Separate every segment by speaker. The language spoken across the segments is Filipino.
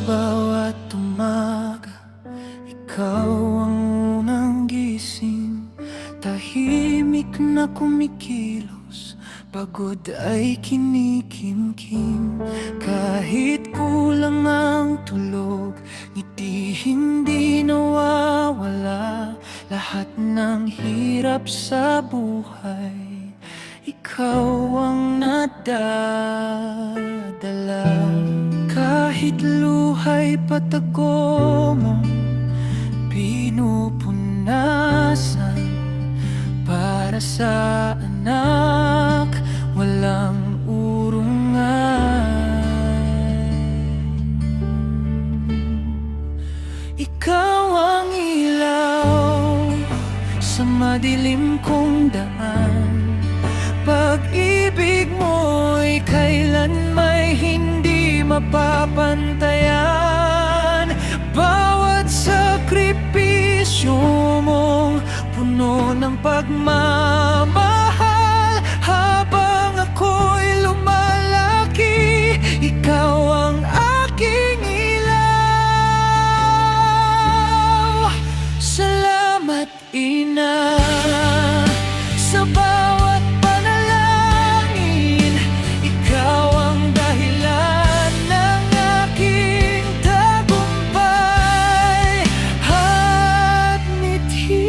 Speaker 1: bawat umaga, ikaw ang unang gising. Tahimik na kumikilos, pagod ay kinikimkim. Kahit kulang ang tulog, ngiti hindi nawawala. Lahat ng hirap sa buhay, ikaw ang nadadala. Kahit luha'y patago mo, pinupunasan. Para sa anak, walang urungan. Ikaw ang ilaw sa madilim kong daan. Pag-ibig mo'y kailan may hindi mapapantayan. Bawat sakripisyo mong puno ng pagmamahal. Habang ako'y lumalaki, ikaw ang aking ilaw. Salamat, Ina, sa bawat panalangin. Ikaw ang dahilan ng aking tagumpay at ngiti.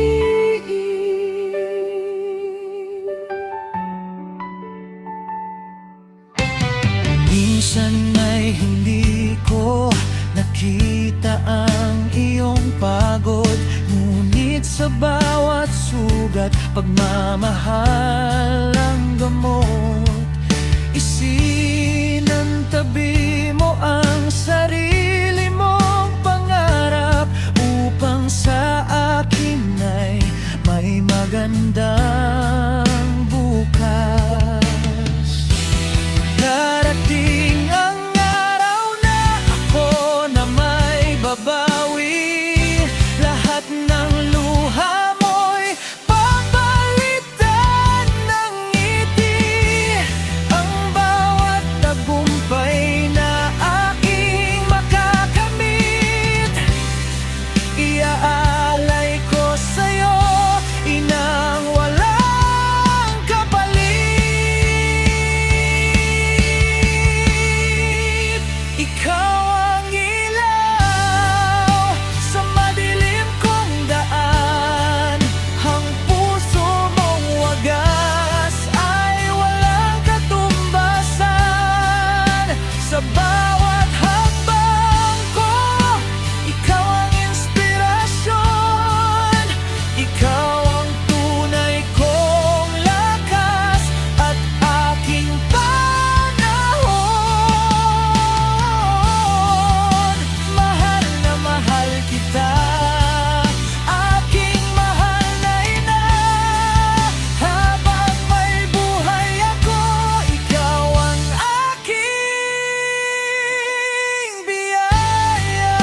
Speaker 1: Minsan ay hindi ko nakita ang iyong pagod, ngunit sa bawat sugat, pagmamahal ang gamot. Isinantabi mo ang sarili mong pangarap upang sa akin ay may magandang bukas. Darating ang araw na ako na may babawi. Lahat ng luha mo'y papalitan ng ngiti. Ang bawat tagumpay na aking makakamit, iaalay ko sa'yo, Inang walang kapalit. Ikaw ang ilaw sa madilim kong daan. Ang puso mong wagas ay walang katumbasan. Sa bawat hakbang ko, ikaw ang inspirasyon. Ikaw ang tunay kong lakas at aking panahon. Mahal na mahal kita, aking mahal na ina. Habang may buhay ako, ikaw ang aking biyaya.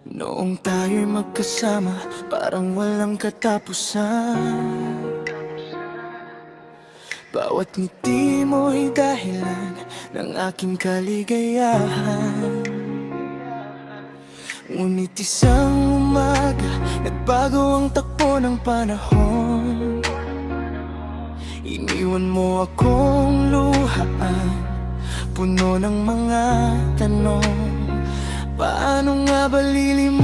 Speaker 1: Noong tayo'y magkasama, parang walang katapusan. Bawat ngiti mo'y dahilan ng aking kaligayahan. Ngunit isang umaga, nagbago ang takbo ng panahon. Iniwan mo akong luhaan, puno ng mga tanong. Paano nga ba lilimutin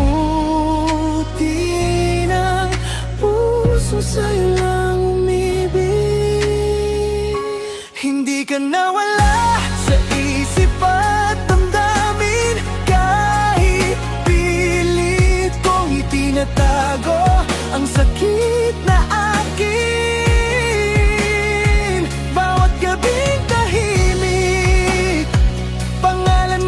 Speaker 1: ang puso sa'yo lang umibig? Hindi ka nawala sa isip at damdamin. Kahit pilit kong itinatago ang sakit na akin. Bawat gabing tahimik, pangalan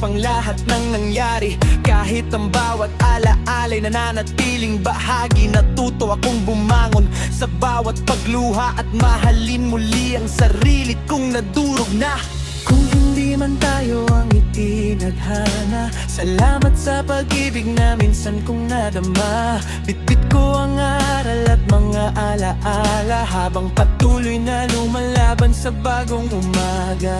Speaker 1: ang lahat ng nangyari. Kahit ang bawat alaala'y nananatiling bahagi. Natuto akong bumangon sa bawat pagluha at mahalin muli ang sarili kong nadurog na. Kung hindi man tayo ang itinadhana, salamat sa pag-ibig na minsan kong nadama. Bitbit ko ang aral at mga alaala habang patuloy na lumalaban sa bagong umaga.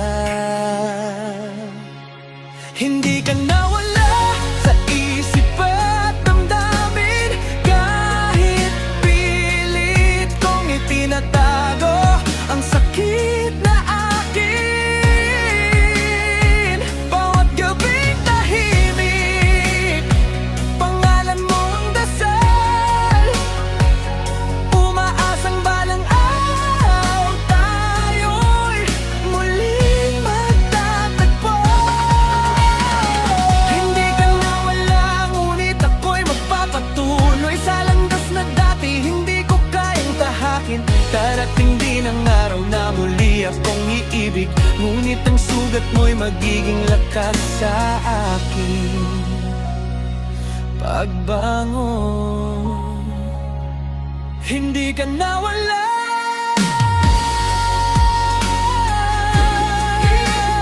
Speaker 1: Hindi ka nawala sa isip at damdamin, kahit pilit kong itinatago ang sakit na akin. Bawat gabing tahimik, pangalan mo ang dasal. Umaasang balang araw tayo'y muling magtatagpo. Hindi ka nawala, ngunit ako'y magpapatuloy sa landas na dati hindi ko kayang tahakin. Darating din ang araw na muli akong iibig, ngunit ang sugat mo'y magiging lakas sa akin. Pagbangon, hindi ka nawala.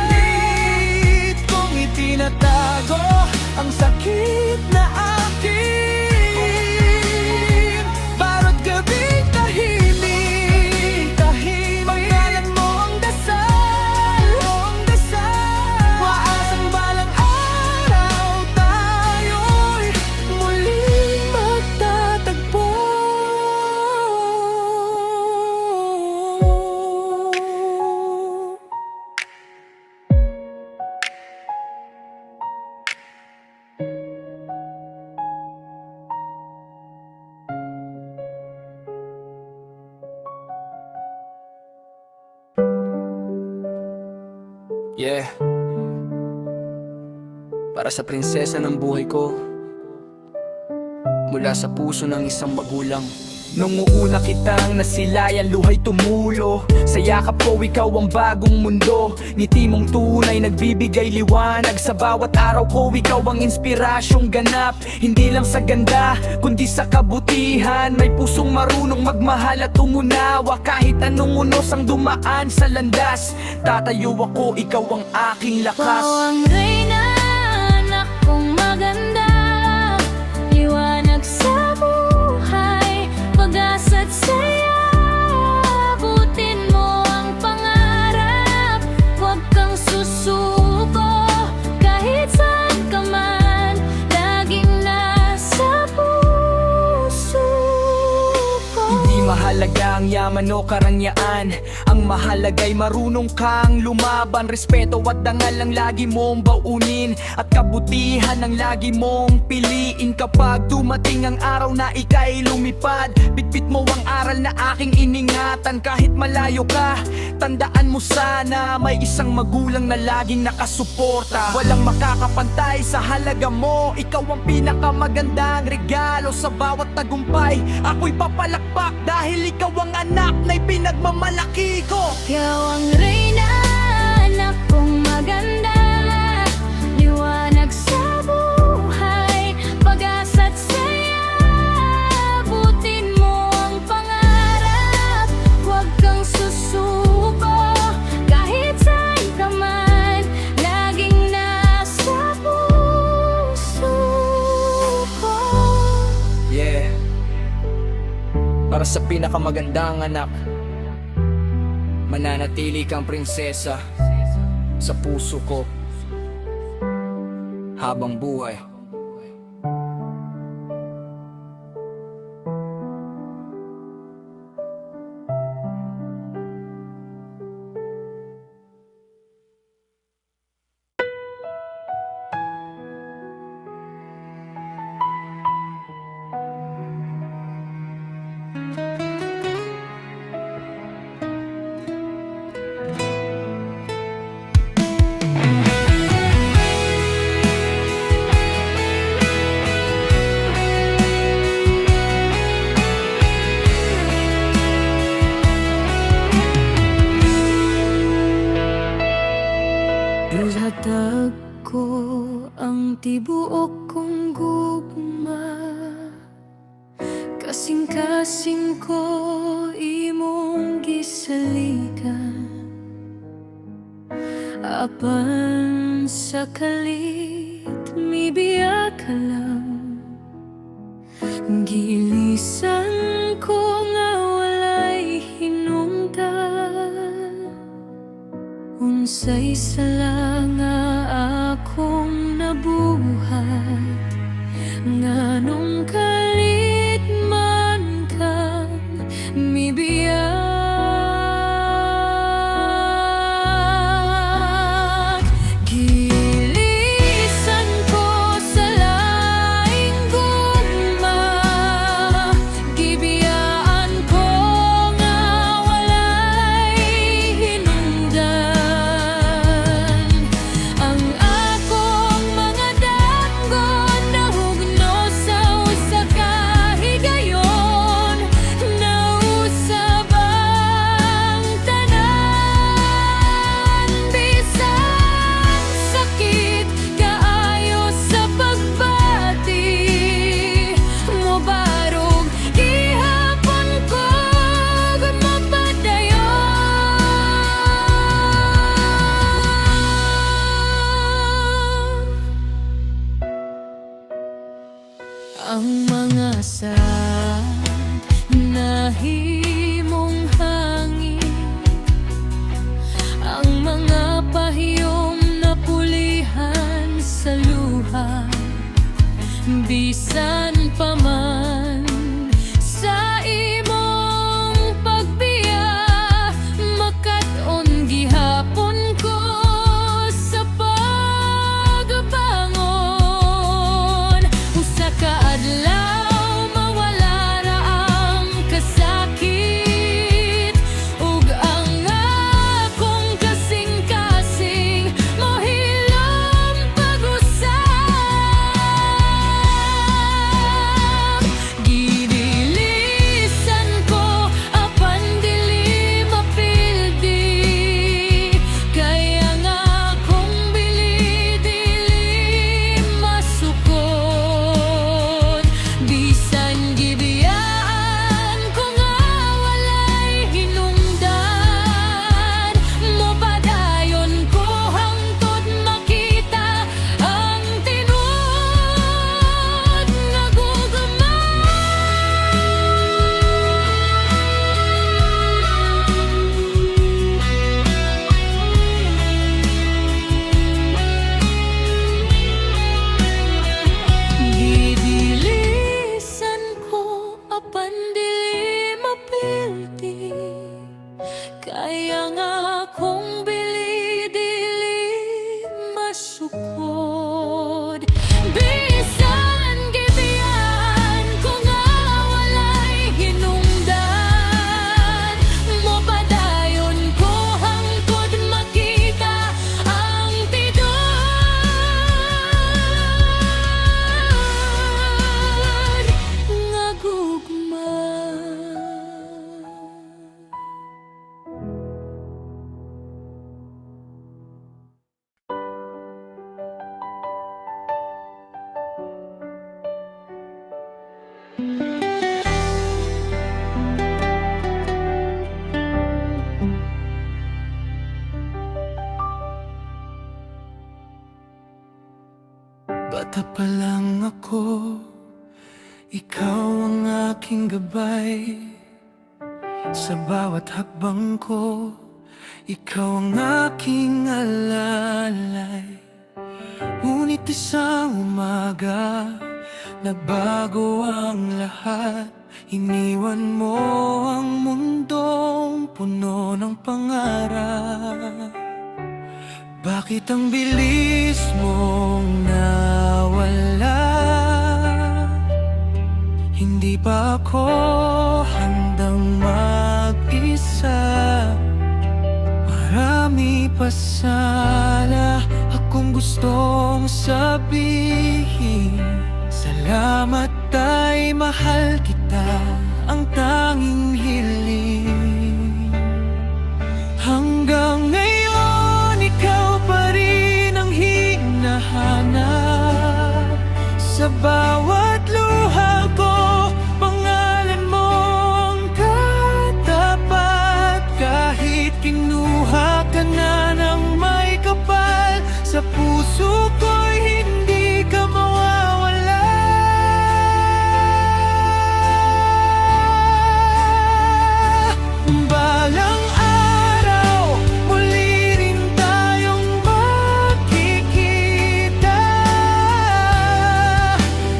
Speaker 1: Pilit kong itinatago ang sakit na akin. Bawat gabing tahimik, pangalan mo ang dasal. Waasang balang araw tayo'y muling magtatagpo. Yeah. Para sa prinsesa ng buhay ko, mula sa puso ng isang magulang. Nung una kitang nasilayan, luhay tumulo. Sa yakap ko, ikaw ang bagong mundo. Ngiti mong tunay, nagbibigay liwanag. Sa bawat araw ko, ikaw ang inspirasyong ganap. Hindi lang sa ganda, kundi sa kabutihan. May pusong marunong magmahal at umunawa. Kahit anong unos ang dumaan sa landas, tatayo ako, ikaw ang aking lakas.
Speaker 2: Ikaw ang reyna, anak kong maganda. Liwanag sa buhay, pag-asa't saya. Abutin mo ang pangarap, huwag kang susuko. Kahit saan ka man, laging nasa puso ko.
Speaker 1: Hindi mahalaga ang yaman o karangyaan, ang mahalaga'y marunong kang lumaban. Respeto at dangal ang lagi mong baunin, at kabutihan ang lagi mong piliin. Kapag dumating ang araw na ika'y lumipad, bitbit mo ang aral na aking iningatan. Kahit malayo ka, tandaan mo sana may isang magulang na laging nakasuporta. Walang makakapantay sa halaga mo, ikaw ang pinakamagandang regalo. Sa bawat tagumpay, ako'y papalakpak dahil ikaw ang anak na ipinagmamalaki ko.
Speaker 2: Ikaw ang reyna, anak kong maganda. Liwanag sa buhay, pag-asa't saya. Abutin mo ang pangarap, huwag kang susuko. Kahit saan ka man, laging nasa puso ko.
Speaker 1: Yeah. Para sa pinakamagandang anak, mananatili kang prinsesa sa puso ko habang buhay.
Speaker 2: Gising ko imong gisalikan, apan sa kalit mibiya ka lang. Gilisan ko nga walay hinungdan, unsay sala nga akong nabuhat, nganong kalit man kang mibiyak. Gilisan ko sa laing gugma, gibiyaan ko nga walay hinungdan. Ang akong mga danggon nahugno sa usa ka higayon, nausab ang tanan. Bisang sakit kaayo sa pagbati, mobarog gihapon ko mapadayon. Ang mga sa nahimong hangin, ang mga pahiyom na pulihan sa luha, bisan pa man sa imong pagbiya, makat-on gihapon ko sa pagbangon. Usa ka adlaw mawala ra ang kasakit, ug ang akong kasing-kasing mohilom pag-usap. Gidilisan ko apan dili mapildi, kaya nga akong bili dili masukod. Bisan gibiyaan ko nga walay hinungdan, mopadayon ko hangtod makita ang tinud nga gugma. Gidilisan ko apan dili mapildi, kaya nga akong bili dili masukod. Bisan gibiyaan ko nga walay hinungdan, mopadayon ko hangtod makita ang tinud nga gugma.
Speaker 3: Bata pa lang ako, ikaw ang aking gabay. Sa bawat hakbang ko, ikaw ang aking alalay. Ngunit isang umaga, nagbago ang lahat. Iniwan mo ang mundong puno ng pangarap. Bakit ang bilis mong nawala? Hindi pa ako handang mag-isa. Marami pa sana akong gustong sabihin. Salamat ay mahal kita, ang tanging hiling. Hanggang ngayon, ikaw pa rin ang hinahanap. Sa bawat luha ko, pangalan mo ang puso ko'y hindi ka mawawala. Balang araw, muli rin tayong magkikita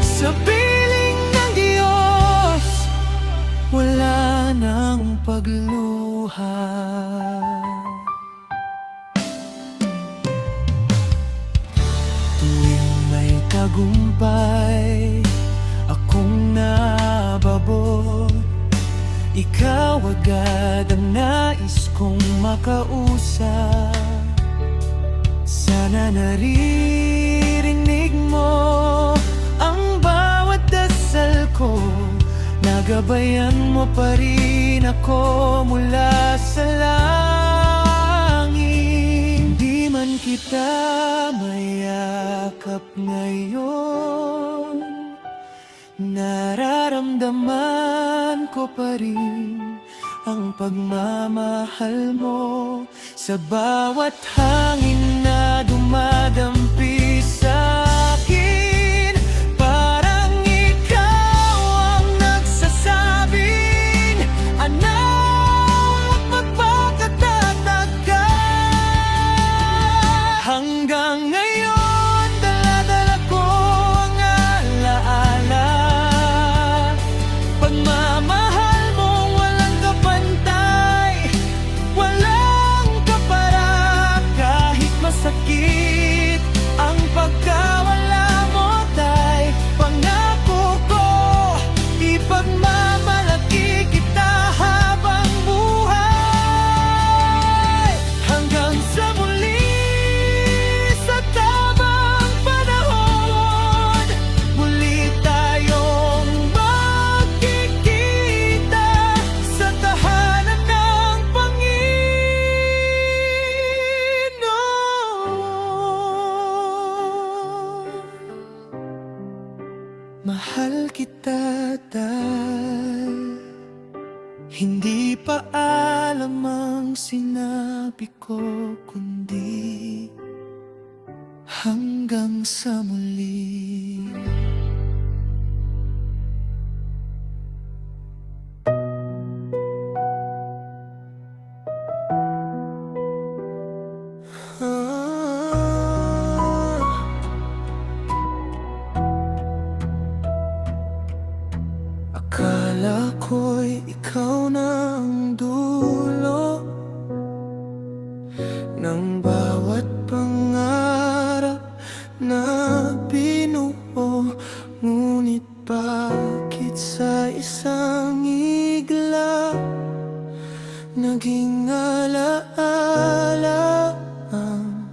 Speaker 3: sa piling ng Diyos, wala nang pagluha. Tuwing may tagumpay, akong nababot, ikaw agad ang nais kong makausap. Sana naririnig mo ang bawat dasal ko, nagabayan mo pa rin ako mula sa langit. Di man kita mayakap ngayon, nararamdaman ko pa rin ang pagmamahal mo sa bawat hangin na dumadampi sa akin. Parang ikaw ang nagsasabing, anak, magpakatatag ka. Hanggang ngayon, dala-dala ko ang alaala, pagmamahal mo walang kapantay, walang kapara. Kahit masakit ang pagkawala mo, tay, pangako ko, ipagmamalaki kita habang buhay. Hanggang sa muli, sa tamang panahon, muli tayong magkikita sa tahanan ng Panginoon. Mahal kita, tay, hindi pa alam ang sinabi ko, kundi hanggang sa muli. Akala ko'y ikaw na ang dulo ng bawat pangarap na binuo. Ngunit bakit sa isang igla naging alaala ang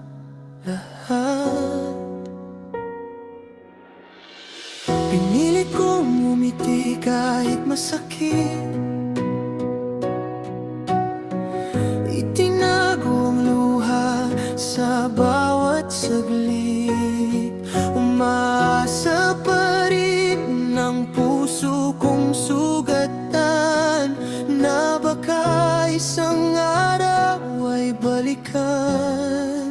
Speaker 3: lahat? Pinilit kong umiti kahit masakit, itinago ang luha sa bawat saglit. Umaasa pa rin ng puso kong sugatan na baka isang araw ay balikan.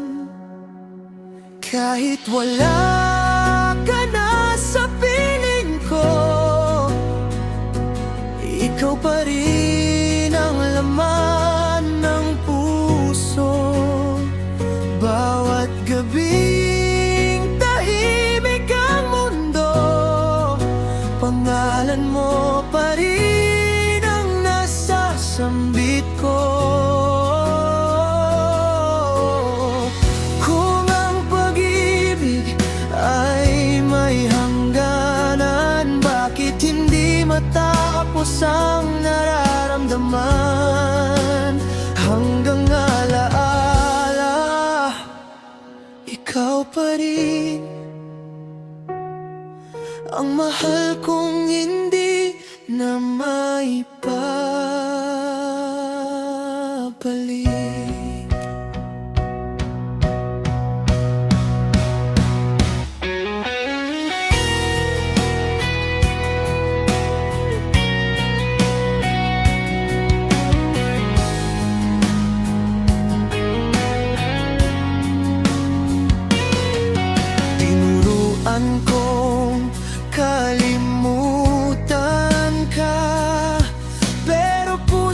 Speaker 3: Kahit wala ka na sa piling ko, ikaw pa rin ang laman ng puso. Bawat gabing tahimik ang mundo, pangalan mo pa rin ang nasasambit ko. Kung ang pag-ibig ay may hangganan, bakit hindi matapos ang nararamdaman? Hanggang alaala, ikaw pa rin ang mahal kong hindi na maipabalik.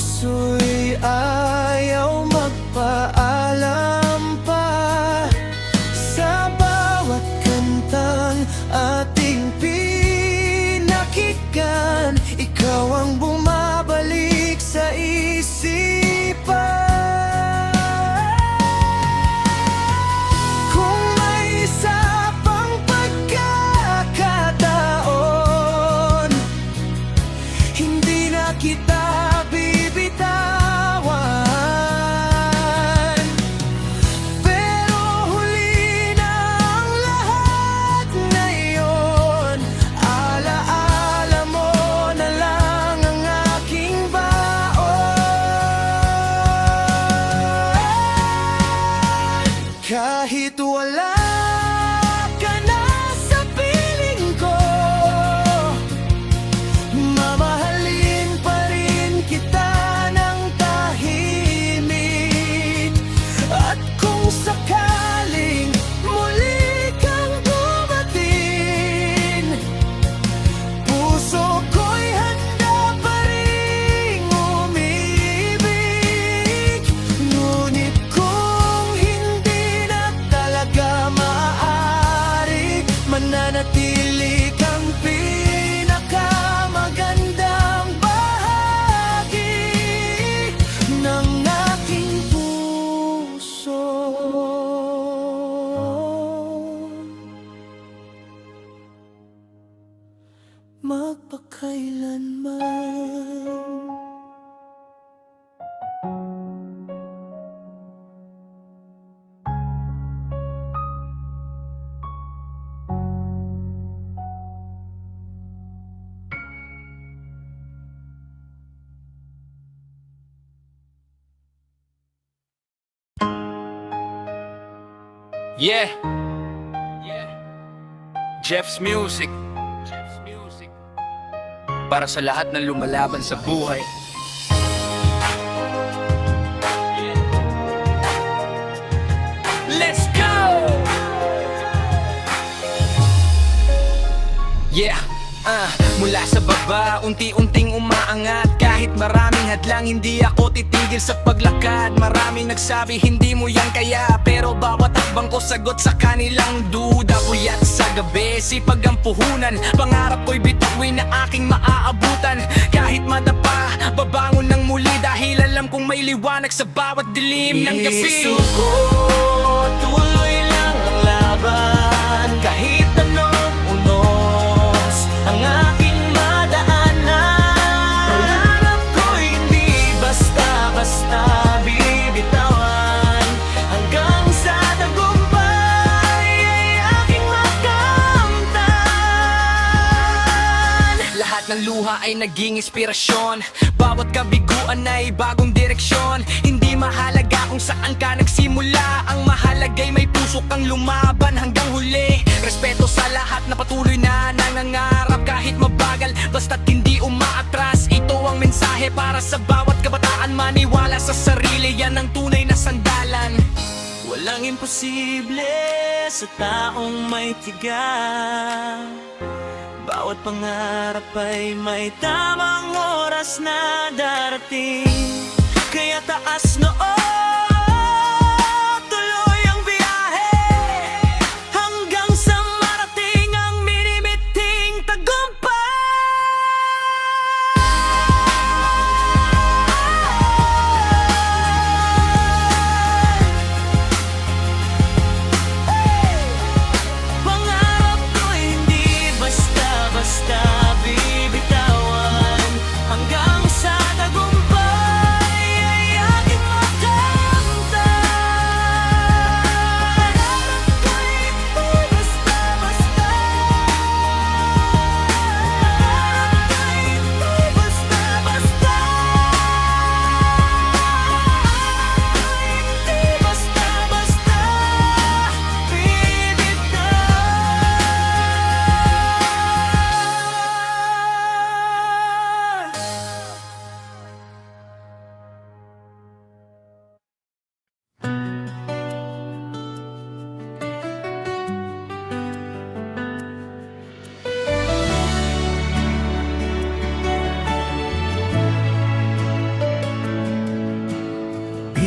Speaker 3: puso'y ayaw magpaalam pa. Sa bawat kantang ating pinakinggan, ikaw ang bumabalik sa isipan. Kung may isa pang pagkakataon, hindi na kita bibitawan. Pero huli na ang lahat ngayon, alaala mo na lang ang aking baon. Kahit wala ka na sa piling ko, mamahalin pa rin kita ng tahimik. At kung sakaling muli kang dumating, puso ko'y handa pa rin umibig. Ngunit kung hindi na talaga maaari, mananatili kang pinakamagandang bahagi ng aking puso. Magpakailanman.
Speaker 1: Yeah. Jeff's Music. Para sa lahat ng lumalaban sa buhay. Let's go! Yeah. Mula sa baba, unti-unting umaangat. Kahit maraming hadlang, hindi ako titigil sa paglakad. Maraming nagsabi, hindi mo yan kaya, pero bawat hakbang ko sagot sa kanilang duda. Puyat sa gabi, sipag ang puhunan. Pangarap ko'y bituin na aking maaabutan. Kahit madapa, babangon ng muli, dahil alam kong may liwanag sa bawat dilim ng gabi.
Speaker 3: Isuko, tuloy lang ang laban. Kahit anong unos ang aking madaanan, pangarap ko'y hindi basta-basta bibitawan. Hanggang sa tagumpay ay aking makamtan.
Speaker 1: Lahat ng luha ay naging inspirasyon. Bawat kabiguan ay bagong direksyon. Hindi mahalaga kung saan ka nagsimula, ang mahalaga'y may puso kang lumaban hanggang huli. Respeto sa lahat na patuloy na nangangarap, kahit mabagal, basta't hindi umaatras. Ito ang mensahe para sa bawat kabataan. Maniwala sa sarili, yan ang tunay na sandalan.
Speaker 3: Walang imposible sa taong may tiga. Bawat pangarap ay may tamang oras na darating. Kaya taas noo, tuloy ang biyahe, hanggang sa marating ang minimiting tagumpay. Pangarap ko hindi basta-basta bibitawan. Hanggang sa tagumpay ay aking makamtan.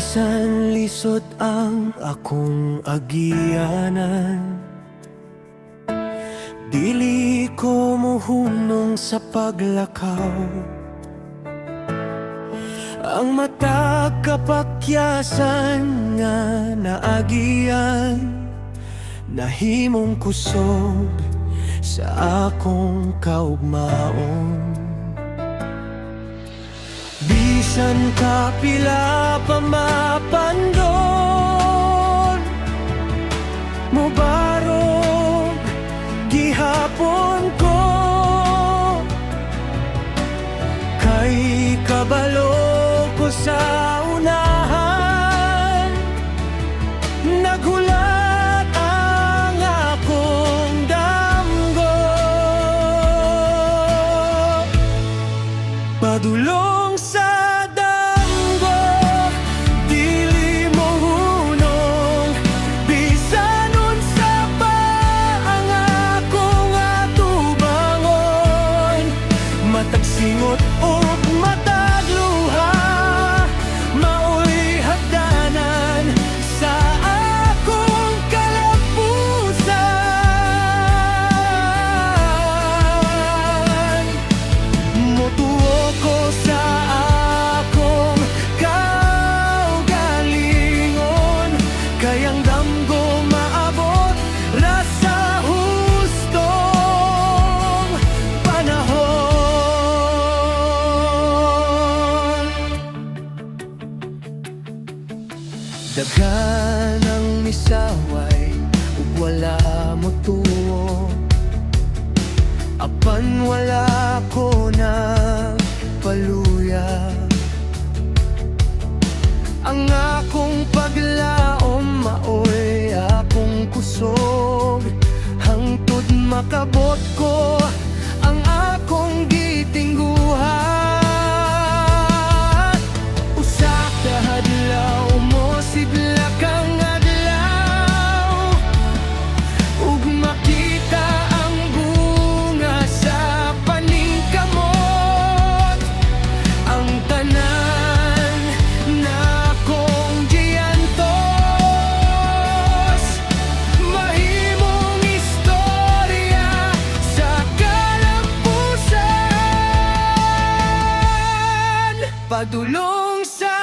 Speaker 3: Bisan lisod ang akong agianan, dili ko muhunong sa paglakaw. Ang matag kapakyasan nga naagian, nahimong kusog sa akong kaugmaon. Bisan kapila pa mapandon, mubarog gihapon ko, kay kabalo ko sa unahan, naghulat ang akong damgo. Padulong sa damgo, dili mo hunong, bisan unsa pa ang akong atubangon. Matag singot ug matag luha, mao'y hagdanan sa akong kalapusan. Motuo ko sa akong kaugalingon, kayang damgo maabot ra sa hustong panahon. Daghan ang misaway ug wala mo tuo, apan wala ko na paluya. Ang akong paglaom maoy akong kusog, hangtod makabot ko ang akong gitingguhan. Usa ka hadlaw mo sigla kang adlaw, ug makita ang bunga sa paningkamot. Ang tanan na akong giantos, mahimong istorya sa kalapusan. Padulong sa